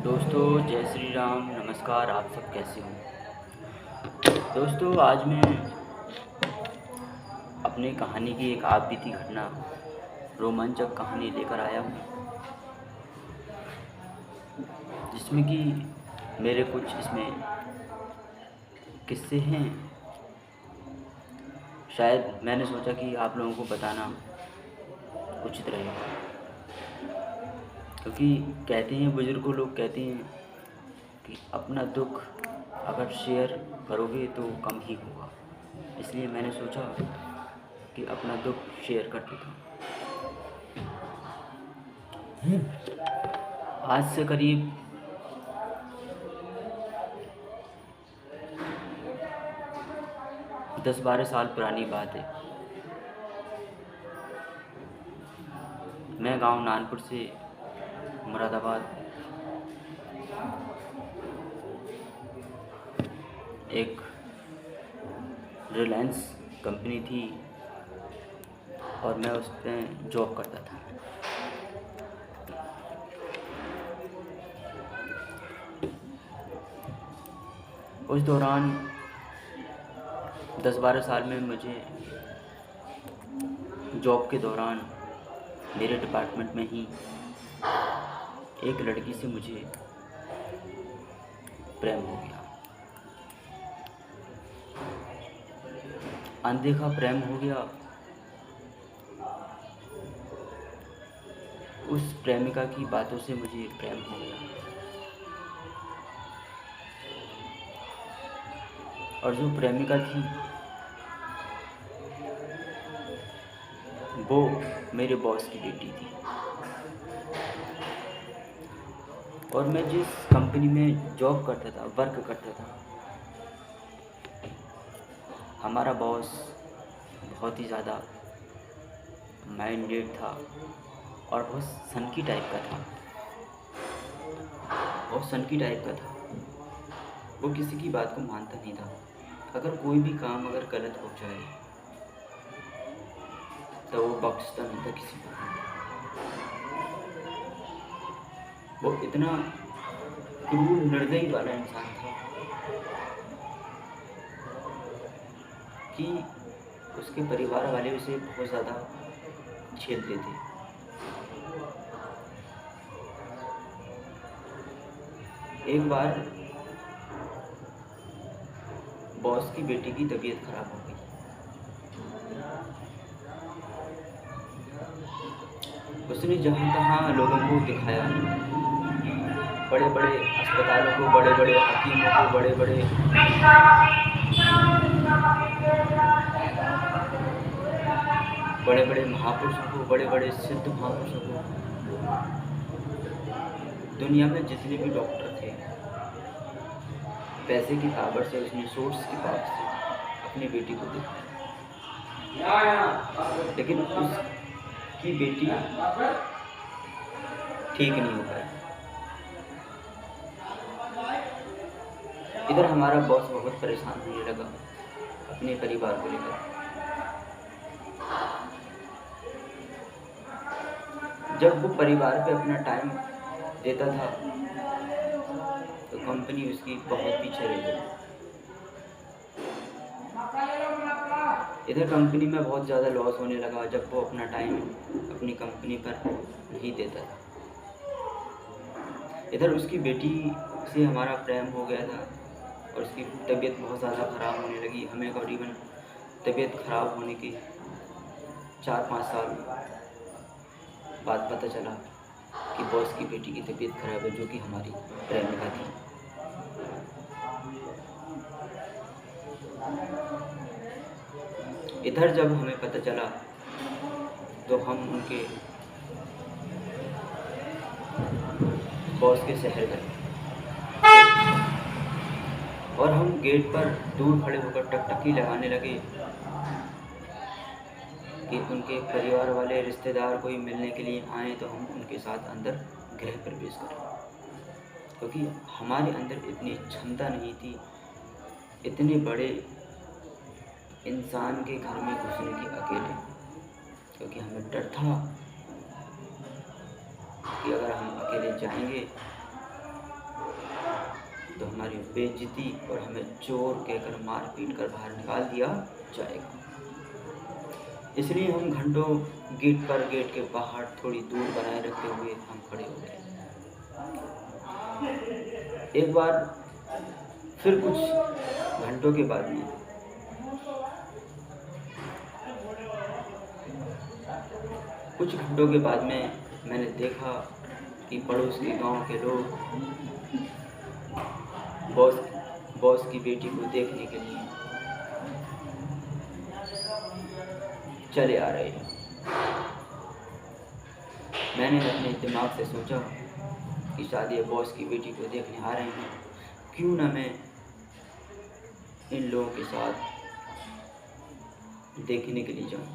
दोस्तों जय श्री राम, नमस्कार। आप सब कैसे हो? दोस्तों आज मैं अपनी कहानी की एक आप बीती घटना, रोमांचक कहानी लेकर आया हूँ, जिसमें कि मेरे कुछ इसमें किस्से हैं। शायद मैंने सोचा कि आप लोगों को बताना उचित रहेगा, क्योंकि कहते हैं, बुजुर्गों लोग कहते हैं कि अपना दुख अगर शेयर करोगे तो कम ही होगा। इसलिए मैंने सोचा कि अपना दुख शेयर कर देता हूँ। आज से करीब 10-12 साल पुरानी बात है। मैं गांव नानपुर से मुरादाबाद एक रिलायंस कंपनी थी और मैं उस पर जॉब करता था। उस दौरान 10-12 साल में मुझे जॉब के दौरान मेरे डिपार्टमेंट में ही एक लड़की से मुझे प्रेम हो गया। अनदेखा प्रेम हो गया। उस प्रेमिका की बातों से मुझे प्रेम हो गया, और जो प्रेमिका थी वो मेरे बॉस की बेटी थी। और मैं जिस कंपनी में जॉब करता था, वर्क करता था, हमारा बॉस बहुत ही ज़्यादा माइंडेड था और बहुत सनकी टाइप का था। वो किसी की बात को मानता नहीं था। अगर कोई भी काम अगर गलत हो जाए तो वो बख्शता नहीं था किसी को। वो इतना क्रूर निर्दयी वाला इंसान था कि उसके परिवार वाले उसे बहुत ज़्यादा झेलते थे। एक बार बॉस की बेटी की तबीयत खराब हो गई। उसने जहाँ तहाँ लोगों को दिखाया, बड़े बड़े अस्पतालों को, बड़े बड़े हकीमों को, बड़े बड़े महापुरुषों को, बड़े बड़े सिद्ध महापुरुषों को, दुनिया में जितने भी डॉक्टर थे, पैसे की पावर से, उसने सोर्स की पावर से अपनी बेटी को दिखाया। लेकिन उसकी बेटी ठीक नहीं हो पाई। इधर हमारा बॉस बहुत परेशान होने लगा अपने परिवार को लेकर। जब वो परिवार पे अपना टाइम देता था तो कंपनी उसकी बहुत पीछे रह गई। इधर कंपनी में बहुत ज़्यादा लॉस होने लगा जब वो अपना टाइम अपनी कंपनी पर नहीं देता था। इधर उसकी बेटी से हमारा प्रेम हो गया था और उसकी तबीयत बहुत ज़्यादा ख़राब होने लगी। हमें करीबन तबीयत ख़राब होने के 4-5 साल बाद पता चला कि बॉस की बेटी की तबीयत खराब है, जो कि हमारी प्रेमिका थी। इधर जब हमें पता चला तो हम उनके बॉस के शहर गए और हम गेट पर दूर खड़े होकर टकटकी लगाने लगे कि उनके परिवार वाले, रिश्तेदार कोई मिलने के लिए आए तो हम उनके साथ अंदर गृह प्रवेश करें, क्योंकि हमारे अंदर इतनी क्षमता नहीं थी इतने बड़े इंसान के घर में घुसने की अकेले, क्योंकि हमें डर था कि अगर हम अकेले जाएंगे हमारी बेइज्जती और हमें चोर कहकर मार पीट कर बाहर निकाल दिया जाएगा। इसलिए हम घंटों गेट के बाहर थोड़ी दूर बनाए रखते हुए हम खड़े हो गए। एक बार फिर कुछ घंटों के बाद में मैंने देखा कि पड़ोस के गांव के लोग बॉस की बेटी को देखने के लिए चले आ रहे हैं। मैंने अपने दिमाग से सोचा कि शायद ये बॉस की बेटी को देखने आ रहे हैं, क्यों ना मैं इन लोगों के साथ देखने के लिए जाऊं।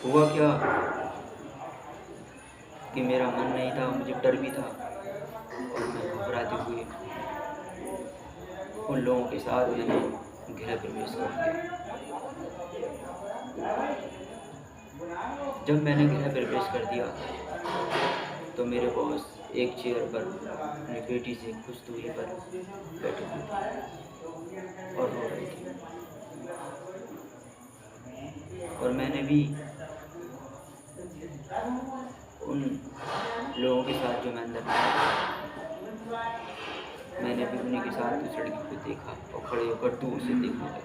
हुआ क्या कि मेरा मन नहीं था, मुझे डर भी था और मैं घबराते हुए उन लोगों के साथ मैंने गृह प्रवेश कर दिया। जब मैंने गृह प्रवेश कर दिया तो मेरे बॉस एक चेयर पर अपनी बेटी से कुछ दूरी पर बैठे हुए थे और रो रहे थे, और मैंने भी उन लोगों के साथ जो मैं अंदर मैंने भी उन्हीं के साथ उस लड़की को देखा और खड़े होकर दूर से देखने लगा।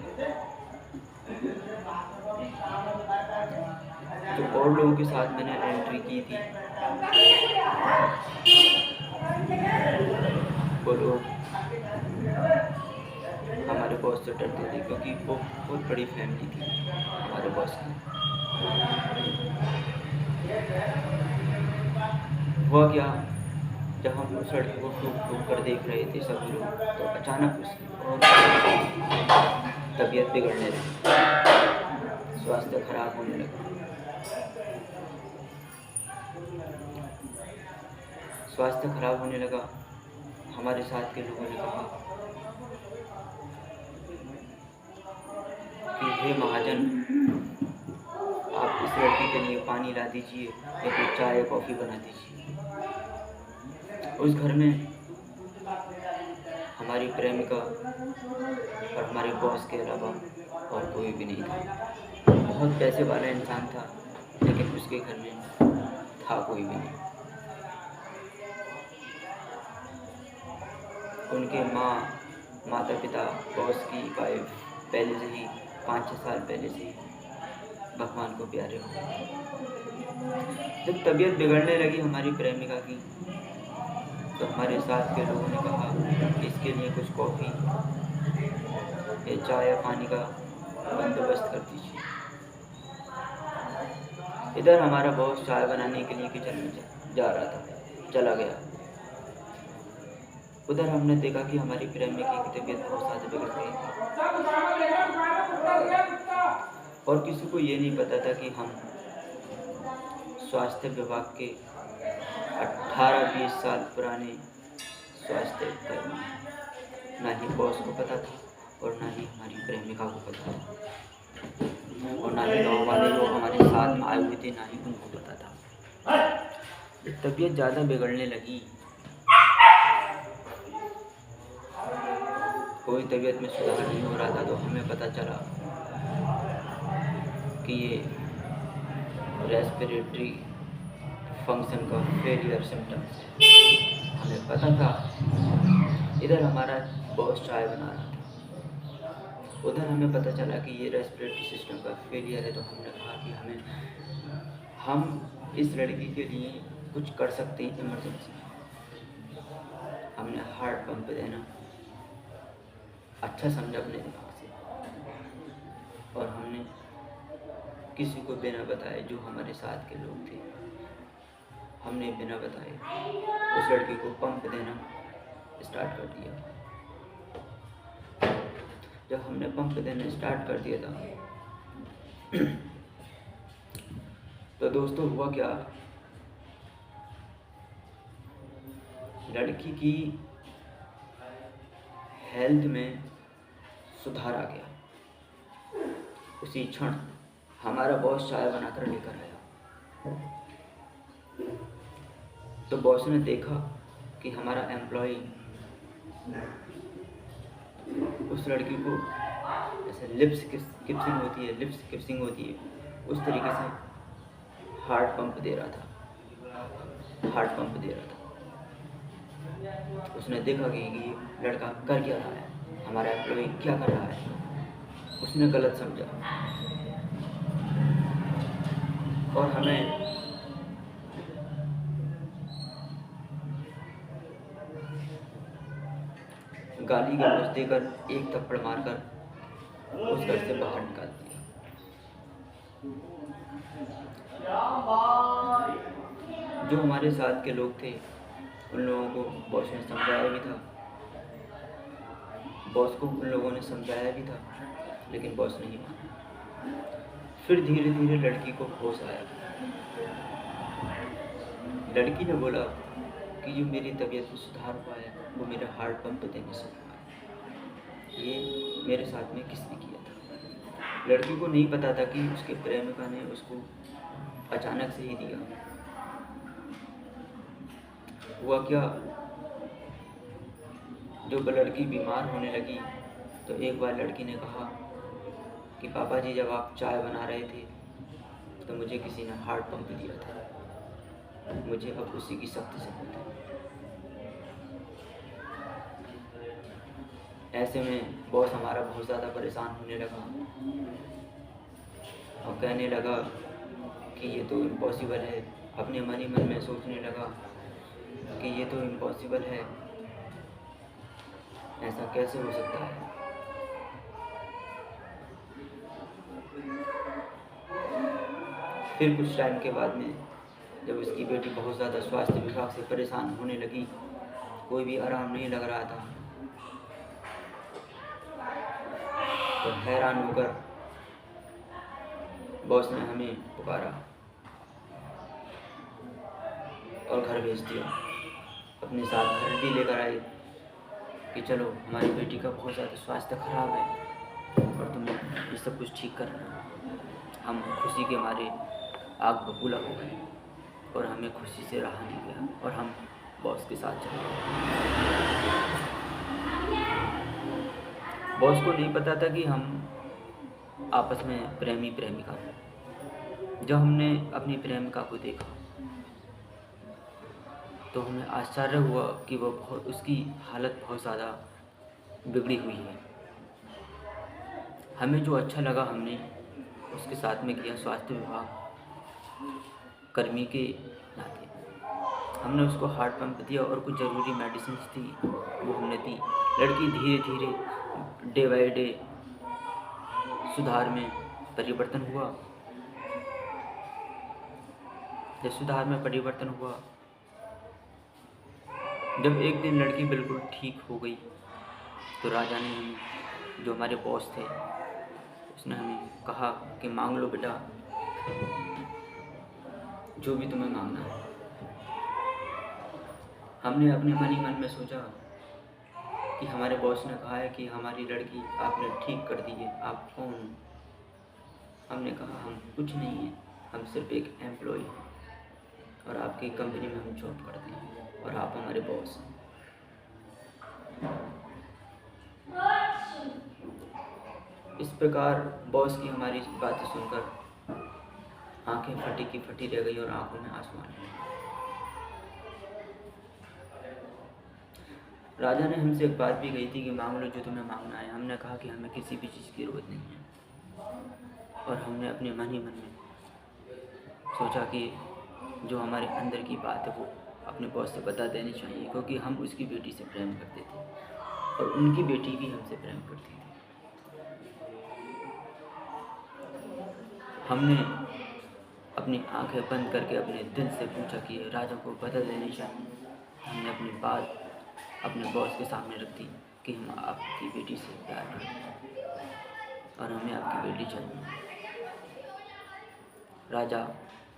जो और लोगों के साथ मैंने एंट्री की थी वो लोग हमारे बॉस से डरते थे, क्योंकि वो बहुत बड़ी फैमिली थी हमारे बॉस की। हुआ क्या, जब हम उस लड़की को टूक कर देख रहे थे सभी लोग, तो अचानक उसकी तबीयत बिगड़ने लगी, स्वास्थ्य खराब होने लगा। हमारे साथ के लोगों ने कहा कि हे महाजन, आप इस लड़की के लिए पानी ला दीजिए या फिर चाय या कॉफ़ी बना दीजिए। उस घर में हमारी प्रेमिका और हमारे बॉस के अलावा और कोई भी नहीं था। बहुत पैसे वाला इंसान था, लेकिन उसके घर में था कोई भी नहीं। उनके माता पिता, बॉस की वाइफ पहले से ही 5-6 साल पहले से ही भगवान को प्यारे हो गए। जब तबीयत बिगड़ने लगी हमारी प्रेमिका की, तो हमारे साथ के लोगों ने कहा कि इसके लिए कुछ कॉफ़ी या चाय या पानी का बंदोबस्त कर दीजिए। इधर हमारा बॉस चाय बनाने के लिए किचन में जा रहा था, चला गया। उधर हमने देखा कि हमारी प्रेमिका की तबीयत बहुत ज़्यादा बिगड़ गई थी, और किसी को ये नहीं पता था कि हम स्वास्थ्य विभाग के 18-20 साल पुराने स्वास्थ्य कर्मी, ना ही बॉस को पता था और ना ही हमारी प्रेमिका को पता था, और ना ही गाँव वाले लोग हमारे साथ में आए हुए थे, ना ही उनको पता था। जब तबीयत ज़्यादा बिगड़ने लगी, कोई तबीयत में सुधार नहीं हो रहा था, तो हमें पता चला कि ये रेस्पिरेटरी फंक्शन का फेलियर सिम्टम्स है। हमें पता था। इधर हमारा बॉस चाय बना रहा था, उधर हमें पता चला कि ये रेस्पिरेटरी सिस्टम का फेलियर है। तो हमने कहा कि हम इस लड़की के लिए कुछ कर सकते हैं इमरजेंसी। हमने हार्ट पंप देना अच्छा समझा अपने दिमाग से, और हमने किसी को बिना बताए, जो हमारे साथ के लोग थे, हमने बिना बताए उस लड़की को पंप देना स्टार्ट कर दिया। जब हमने पंप देना स्टार्ट कर दिया था तो दोस्तों हुआ क्या, लड़की की हेल्थ में सुधार आ गया। उसी क्षण हमारा बॉस चाय बनाकर लेकर आया, तो बॉस ने देखा कि हमारा एम्प्लॉय उस लड़की को ऐसे लिप्स किसिंग होती है, उस तरीके से हार्ट पंप दे रहा था। उसने देखा कि ये लड़का कर क्या रहा है, हमारा एम्प्लॉय क्या कर रहा है। उसने गलत समझा और हमें गाली गलौज देकर एक थप्पड़ मारकर उस घर से बाहर निकाल दिया। जो हमारे साथ के लोग थे उन लोगों को बॉस ने समझाया भी था, बॉस को उन लोगों ने समझाया भी था, लेकिन बॉस नहीं माना। फिर धीरे धीरे लड़की को होश आया। लड़की ने बोला कि जो मेरी तबीयत में सुधार हुआ है वो मेरे हार्ट पंप देने से हुआ है। ये मेरे साथ में किसने किया था? लड़की को नहीं पता था कि उसके प्रेमिका ने उसको अचानक से ही दिया। हुआ क्या, जब लड़की बीमार होने लगी तो एक बार लड़की ने कहा कि पापा जी जब आप चाय बना रहे थे तो मुझे किसी ने हार्ट पंप दिया था, मुझे अब उसी की सख्त ज़रूरत है। ऐसे में बॉस हमारा बहुत ज़्यादा परेशान होने लगा और कहने लगा कि ये तो इम्पॉसिबल है। अपने मन ही मन में सोचने लगा कि ये तो इम्पॉसिबल है, ऐसा कैसे हो सकता है। फिर कुछ टाइम के बाद में जब उसकी बेटी बहुत ज़्यादा स्वास्थ्य विभाग से परेशान होने लगी, कोई भी आराम नहीं लग रहा था, तो हैरान होकर बॉस ने हमें पुकारा और घर भेज दिया। अपने साथ घर भी लेकर आए कि चलो हमारी बेटी का बहुत ज़्यादा स्वास्थ्य खराब है और तुम्हें ये सब कुछ ठीक करना है। हम खुशी के मारे आग बबूला हो गए और हमें खुशी से रहा नहीं गया और हम बॉस के साथ चले गए। बॉस को नहीं पता था कि हम आपस में प्रेमी प्रेमिका हैं। जब हमने अपनी प्रेमिका को देखा तो हमें आश्चर्य हुआ कि उसकी हालत बहुत ज़्यादा बिगड़ी हुई है। हमें जो अच्छा लगा हमने उसके साथ में किया। स्वास्थ्य विभाग कर्मी के नाते हमने उसको हार्ट पंप दिया और कुछ ज़रूरी मेडिसिन थी वो हमने दी। लड़की धीरे धीरे डे बाय डे सुधार में परिवर्तन हुआ। जब सुधार में परिवर्तन हुआ, जब एक दिन लड़की बिल्कुल ठीक हो गई तो राजा ने हमें, जो हमारे बॉस थे, उसने हमें कहा कि मांग लो बेटा, जो भी तुम्हें मांगना है। हमने अपने मन ही मन में सोचा कि हमारे बॉस ने कहा है कि हमारी लड़की आपने ठीक कर दी है, आप कौन हो? हमने कहा हम कुछ नहीं हैं, हम सिर्फ एक एम्प्लॉय हैं और आपकी कंपनी में हम जॉब करते हैं और आप हमारे बॉस हैं। इस प्रकार बॉस की हमारी बातें सुनकर आंखें फटी की फटी रह गई और आंखों में आंसू आने लगे। राजा ने हमसे एक बात भी कही थी कि मांग लो जो तुम्हें मांगना है। हमने कहा कि हमें किसी भी चीज़ की ज़रूरत नहीं है और हमने अपने मन ही मन में सोचा कि जो हमारे अंदर की बात है वो अपने बॉस से बता देनी चाहिए, क्योंकि हम उसकी बेटी से प्रेम करते थे और उनकी बेटी भी हमसे प्रेम करती थी। हमने अपनी आंखें बंद करके अपने दिल से पूछा कि राजा को बता देनी चाहिए। हमने अपनी बात अपने बॉस के सामने रख दी कि हम आपकी बेटी से प्यार करते हैं और हमें आपकी बेटी चाहिए। राजा,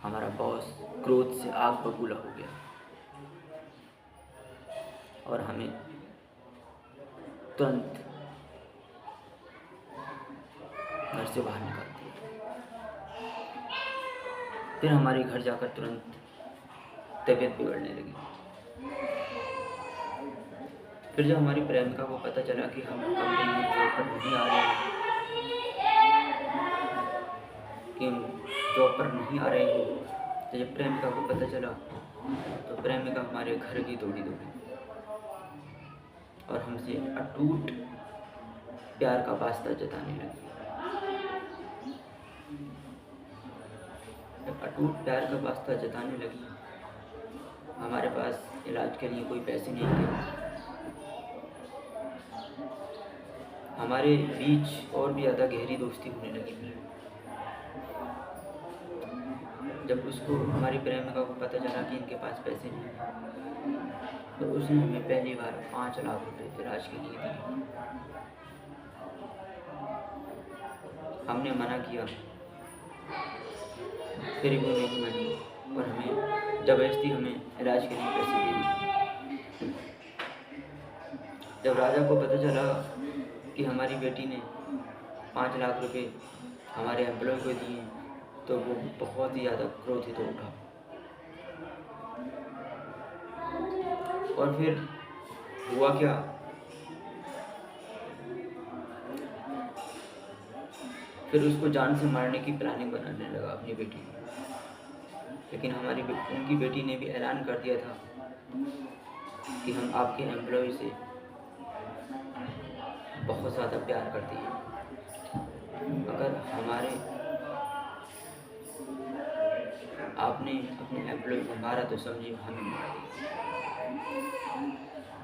हमारा बॉस, क्रोध से आग बबूला हो गया और हमें तुरंत घर से बाहर निकाल दिया। फिर हमारे घर जाकर तुरंत तबीयत बिगड़ने लगी। फिर जब हमारी प्रेमिका को पता चला कि हम कंपनी में जॉब पर नहीं आ रहे हैं, कि हम जॉब पर नहीं आ रहे हैं, तो जब प्रेमिका को पता चला तो प्रेमिका हमारे घर की दौड़ी और हमसे अटूट प्यार का वास्ता जताने लगी। जब अटूट प्यार का वास्ता जताने लगी, हमारे पास इलाज के लिए कोई पैसे नहीं थे, हमारे बीच और भी ज़्यादा गहरी दोस्ती होने लगी। जब उसको, हमारी प्रेमिका को पता चला कि इनके पास पैसे नहीं, तो उसने हमें पहली बार 5 लाख रुपए इलाज के लिए दिए। हमने मना किया, फिर भी नहीं मानी और हमें ज़बरदस्ती हमें इलाज के लिए पैसे दे दिए। जब राजा को पता चला कि हमारी बेटी ने 5 लाख रुपए हमारे एम्प्लॉय को दिए, तो वो बहुत ही ज़्यादा क्रोधित हो उठा। और फिर हुआ क्या, फिर उसको जान से मारने की प्लानिंग बनाने लगा अपनी बेटी को। लेकिन उनकी बेटी ने भी ऐलान कर दिया था कि हम आपके एम्प्लॉय से बहुत ज़्यादा प्यार करते हैं, अगर आपने अपने एम्प्लॉय को मारा तो समझिए हमें मार दिया।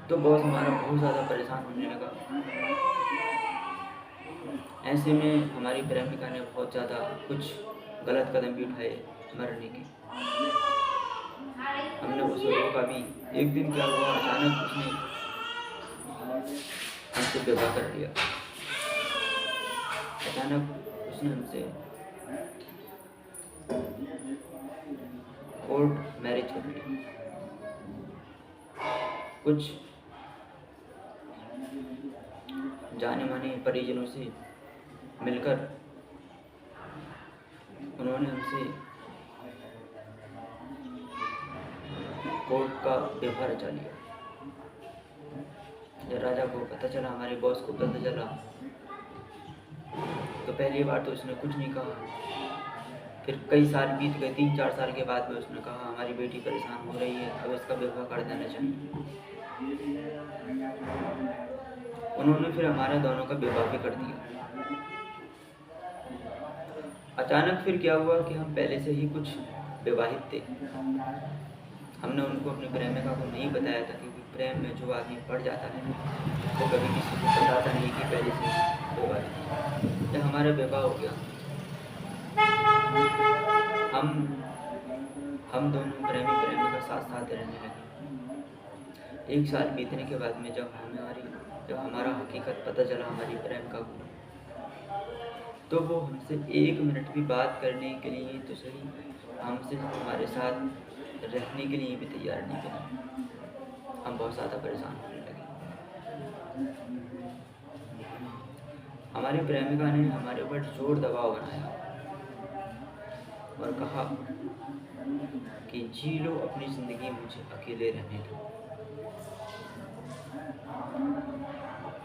तो बॉस हमारा बहुत ज़्यादा परेशान होने लगा। ऐसे में हमारी प्रेमिका ने बहुत ज़्यादा कुछ गलत कदम भी उठाए मरने के। हमने उसे रोका भी। एक दिन क्या हुआ, अचानक उसने हमसे विवाह कर लिया। अचानक उसने हमसे कोर्ट मैरिज कर लिया। कुछ जाने माने परिजनों से मिलकर उन्होंने हमसे कोर्ट का व्यवहार रचा लिया। जब राजा को पता चला, हमारे बॉस को पता चला, तो पहली बार तो उसने कुछ नहीं कहा। फिर कई साल बीत गए, 3-4 साल के बाद में उसने कहा हमारी बेटी परेशान हो रही है, अब इसका विवाह कर देना चाहिए। उन्होंने फिर हमारा दोनों का विवाह भी कर दिया। अचानक फिर क्या हुआ कि हम पहले से ही कुछ विवाहित थे। हमने उनको अपनी प्रेमिका को नहीं बताया था, क्योंकि प्रेम में जो आदमी पड़ जाता है वो कभी किसी को बताता नहीं कि पहले से विवाहित। जब हमारा विवाह हो गया, हम दोनों प्रेमिका साथ साथ रहने लगे। 1 साल बीतने के बाद में जब हमारा हकीकत पता चला हमारी प्रेमिका को, तो वो हमसे 1 मिनट भी बात करने के लिए तो सही, हमसे हमारे साथ रहने के लिए भी तैयार नहीं बनी। हम बहुत ज़्यादा परेशान होने लगे। हमारी प्रेमिका ने हमारे ऊपर जोर दबाव बनाया और कहा कि जी लो अपनी ज़िंदगी, मुझे अकेले रहने दो।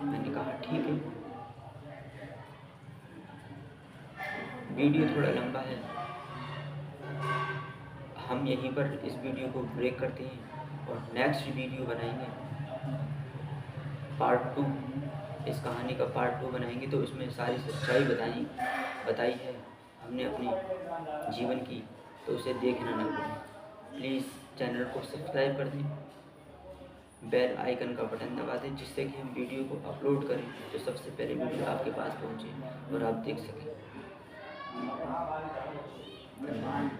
मैंने कहा ठीक है। वीडियो थोड़ा लंबा है, हम यहीं पर इस वीडियो को ब्रेक करते हैं और नेक्स्ट वीडियो बनाएंगे, पार्ट 2। इस कहानी का पार्ट 2 बनाएंगे, तो उसमें सारी सच्चाई बताई है हमने अपने जीवन की, तो उसे देखना ना भूलें। प्लीज़ चैनल को सब्सक्राइब कर दें, बेल आइकन का बटन दबा दें, जिससे कि हम वीडियो को अपलोड करें तो सबसे पहले वीडियो आपके पास पहुंचे और आप देख सकें। धन्यवाद।